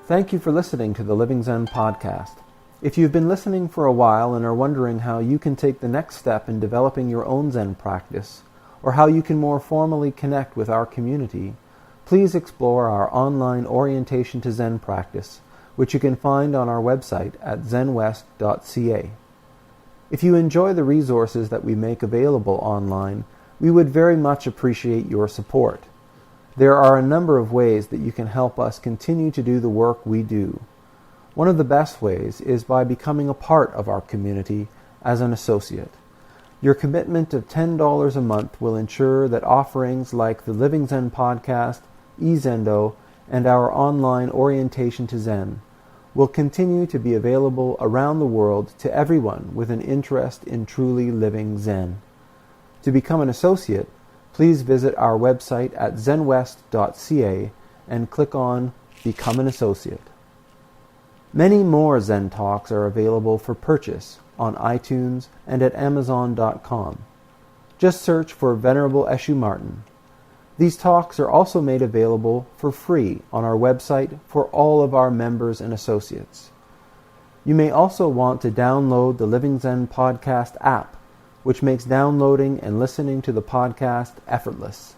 Thank you for listening to the Living Zen podcast. If you've been listening for a while and are wondering how you can take the next step in developing your own Zen practice, or how you can more formally connect with our community, please explore our online Orientation to Zen practice, which you can find on our website at zenwest.ca. If you enjoy the resources that we make available online, we would very much appreciate your support. There are a number of ways that you can help us continue to do the work we do. One of the best ways is by becoming a part of our community as an associate. Your commitment of $10 a month will ensure that offerings like the Living Zen podcast, eZendo, and our online Orientation to Zen will continue to be available around the world to everyone with an interest in truly living Zen. To become an associate, please visit our website at zenwest.ca and click on Become an Associate. Many more Zen Talks are available for purchase on iTunes and at Amazon.com. Just search for Venerable Eshu Martin. These talks are also made available for free on our website for all of our members and associates. You may also want to download the Living Zen podcast app, which makes downloading and listening to the podcast effortless.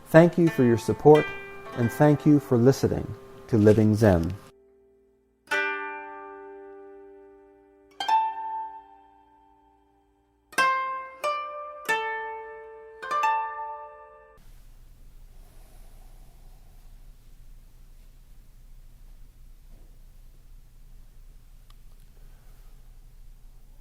Thank you for your support, and thank you for listening to Living Zen.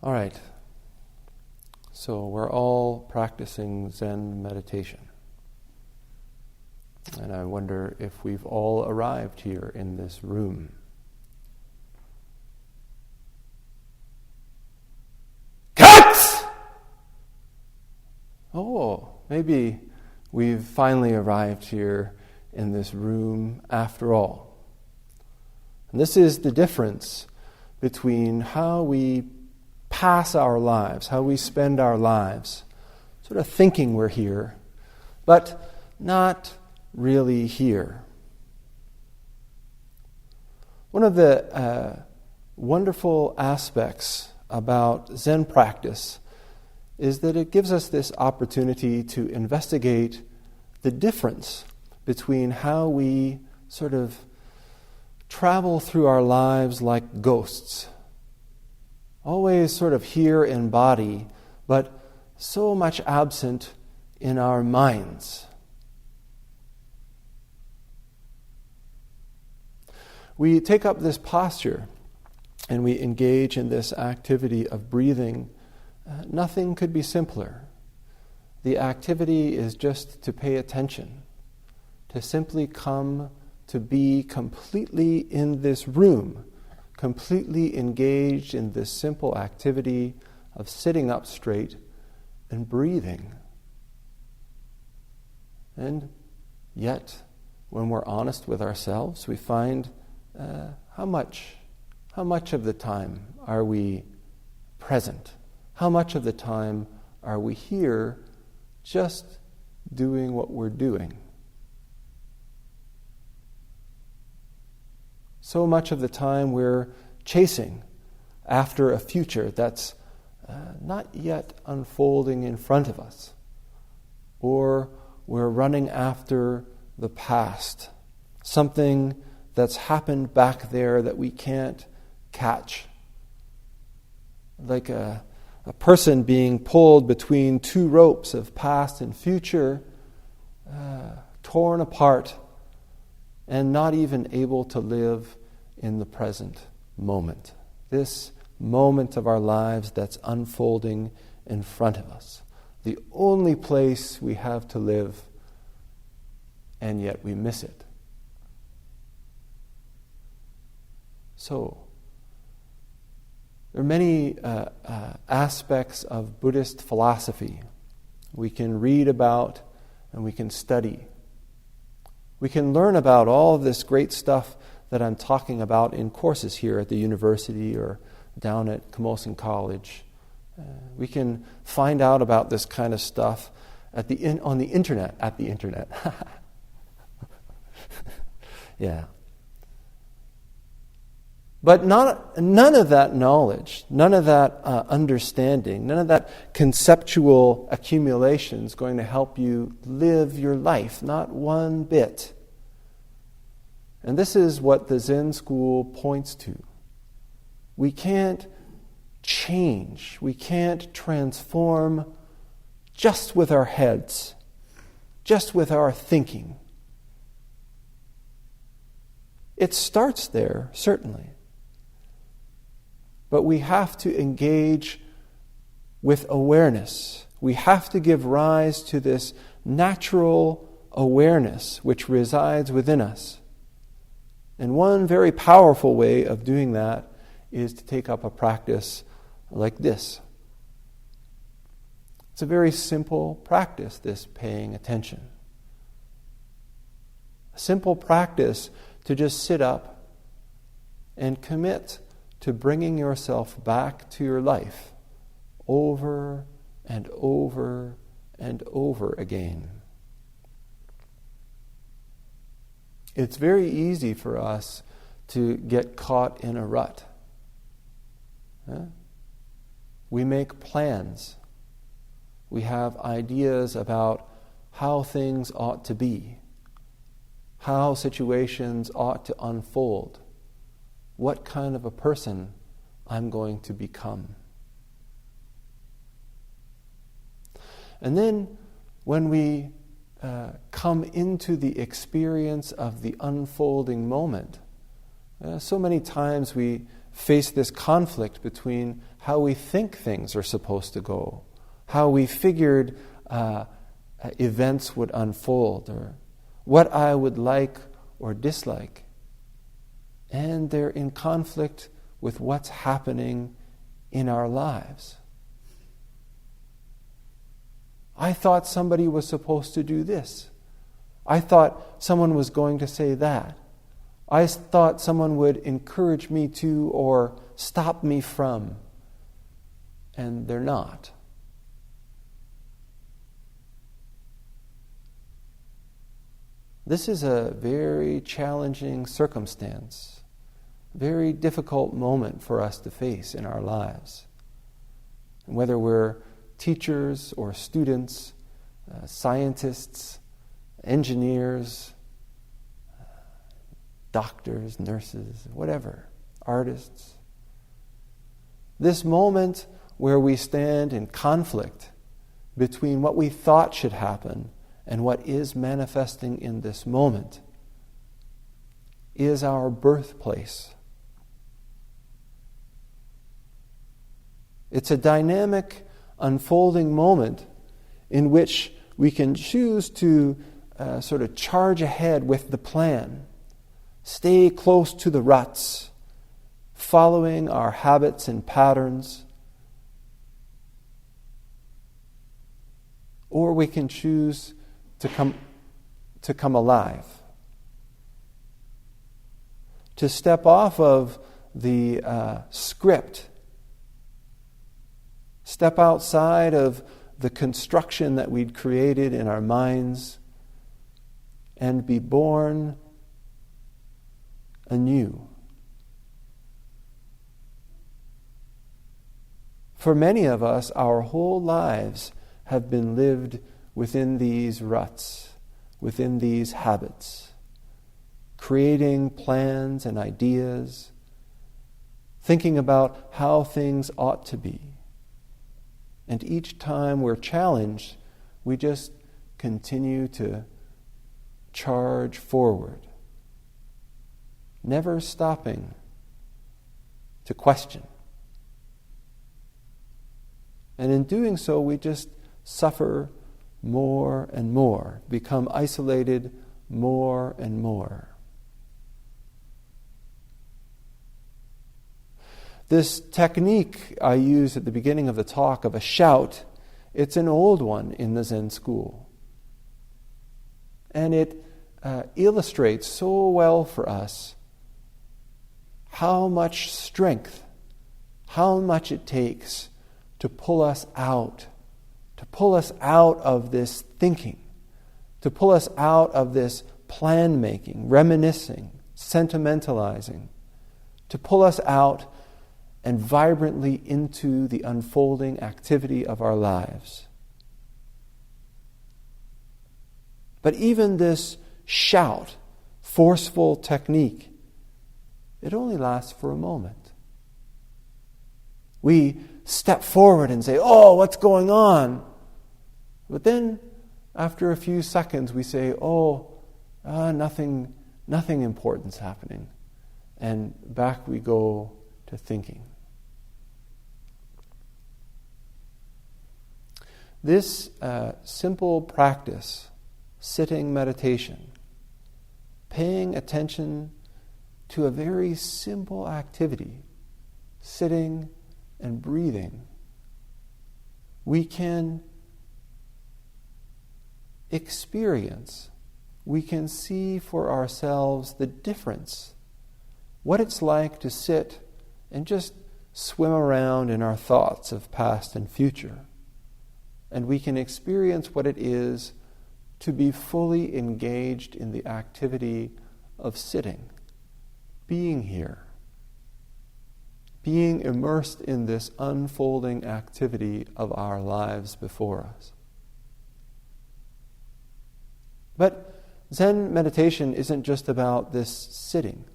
All right. So we're all practicing Zen meditation. And I wonder if we've all arrived here in this room. Cats! Oh, maybe we've finally arrived here in this room after all. And this is the difference between how we pass our lives, how we spend our lives, sort of thinking we're here, but not really here. One of the wonderful aspects about Zen practice is that it gives us this opportunity to investigate the difference between how we sort of travel through our lives like ghosts, always sort of here in body, but so much absent in our minds. We take up this posture and we engage in this activity of breathing. Nothing could be simpler. The activity is just to pay attention, to simply come to be completely in this room, completely engaged in this simple activity of sitting up straight and breathing. And yet, when we're honest with ourselves, we find how much of the time are we present? How much of the time are we here just doing what we're doing? So much of the time we're chasing after a future that's not yet unfolding in front of us. Or we're running after the past, something that's happened back there that we can't catch. Like a person being pulled between two ropes of past and future, torn apart, and not even able to live in the present moment. This moment of our lives that's unfolding in front of us. The only place we have to live, and yet we miss it. So, there are many aspects of Buddhist philosophy we can read about and we can study. We can learn about all of this great stuff that I'm talking about in courses here at the university or down at Camosun College. We can find out about this kind of stuff on the internet. Yeah. But none of that knowledge, none of that understanding, none of that conceptual accumulation is going to help you live your life, not one bit. And this is what the Zen school points to. We can't change, we can't transform just with our heads, just with our thinking. It starts there, certainly. But we have to engage with awareness. We have to give rise to this natural awareness which resides within us. And one very powerful way of doing that is to take up a practice like this. It's a very simple practice, this paying attention. A simple practice to just sit up and commit to bringing yourself back to your life over and over and over again. It's very easy for us to get caught in a rut. We make plans. We have ideas about how things ought to be, how situations ought to unfold, what kind of a person I'm going to become. And then when we come into the experience of the unfolding moment, so many times we face this conflict between how we think things are supposed to go, how we figured events would unfold, or what I would like or dislike. And they're in conflict with what's happening in our lives. I thought somebody was supposed to do this. I thought someone was going to say that. I thought someone would encourage me to or stop me from. And they're not. This is a very challenging circumstance, very difficult moment for us to face in our lives. And whether we're teachers or students, scientists, engineers, doctors, nurses, whatever, artists. This moment where we stand in conflict between what we thought should happen and what is manifesting in this moment is our birthplace. It's a dynamic, unfolding moment in which we can choose to sort of charge ahead with the plan, stay close to the ruts, following our habits and patterns. Or we can choose to come alive, to step off of the script, step outside of the construction that we'd created in our minds, and be born anew. For many of us, our whole lives have been lived within these ruts, within these habits, creating plans and ideas, thinking about how things ought to be. And each time we're challenged, we just continue to charge forward, never stopping to question. And in doing so, we just suffer more and more, become isolated more and more. This technique I used at the beginning of the talk of a shout, it's an old one in the Zen school. And it illustrates so well for us how much strength, how much it takes to pull us out of this thinking, to pull us out of this plan making, reminiscing, sentimentalizing, to pull us out and vibrantly into the unfolding activity of our lives. But even this shout, forceful technique, it only lasts for a moment. We step forward and say, "Oh, what's going on?" But then, after a few seconds, we say, nothing important's happening. And back we go to thinking. This simple practice, sitting meditation, paying attention to a very simple activity, sitting and breathing, we can experience, we can see for ourselves the difference, what it's like to sit and just swim around in our thoughts of past and future. And we can experience what it is to be fully engaged in the activity of sitting, being here, being immersed in this unfolding activity of our lives before us. But Zen meditation isn't just about this sitting.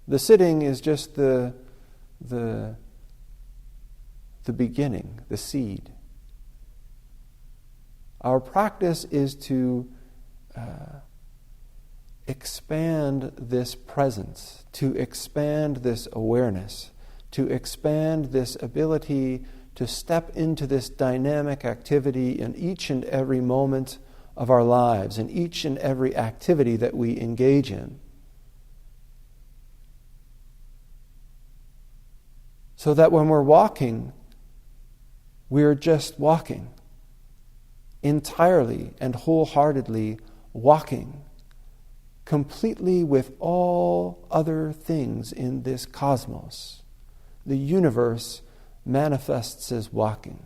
The sitting is just the beginning, the seed. Our practice is to expand this presence, to expand this awareness, to expand this ability to step into this dynamic activity in each and every moment of our lives, in each and every activity that we engage in. So that when we're walking, we're just walking, entirely and wholeheartedly walking, completely with all other things in this cosmos. The universe manifests as walking.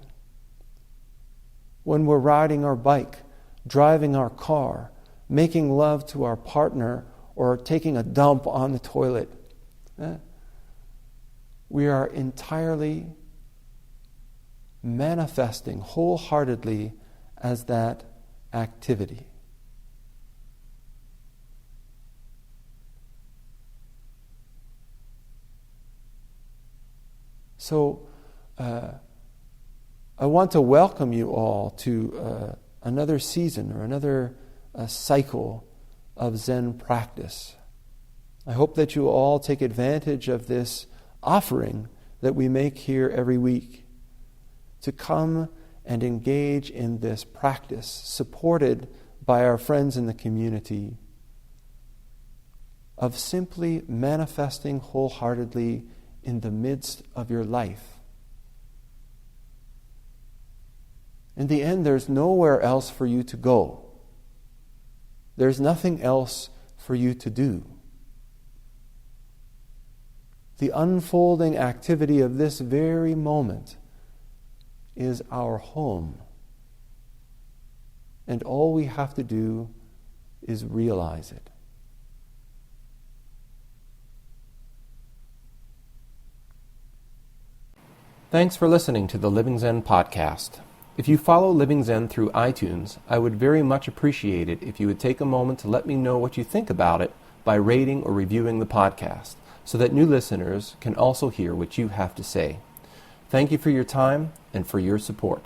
When we're riding our bike, driving our car, making love to our partner, or taking a dump on the toilet, we are entirely manifesting wholeheartedly as that activity. So, I want to welcome you all to another season or another cycle of Zen practice. I hope that you all take advantage of this offering that we make here every week to come and engage in this practice supported by our friends in the community of simply manifesting wholeheartedly in the midst of your life. In the end, there's nowhere else for you to go. There's nothing else for you to do. The unfolding activity of this very moment is our home. And all we have to do is realize it. Thanks for listening to the Living Zen podcast. If you follow Living Zen through iTunes, I would very much appreciate it if you would take a moment to let me know what you think about it by rating or reviewing the podcast, so that new listeners can also hear what you have to say. Thank you for your time and for your support.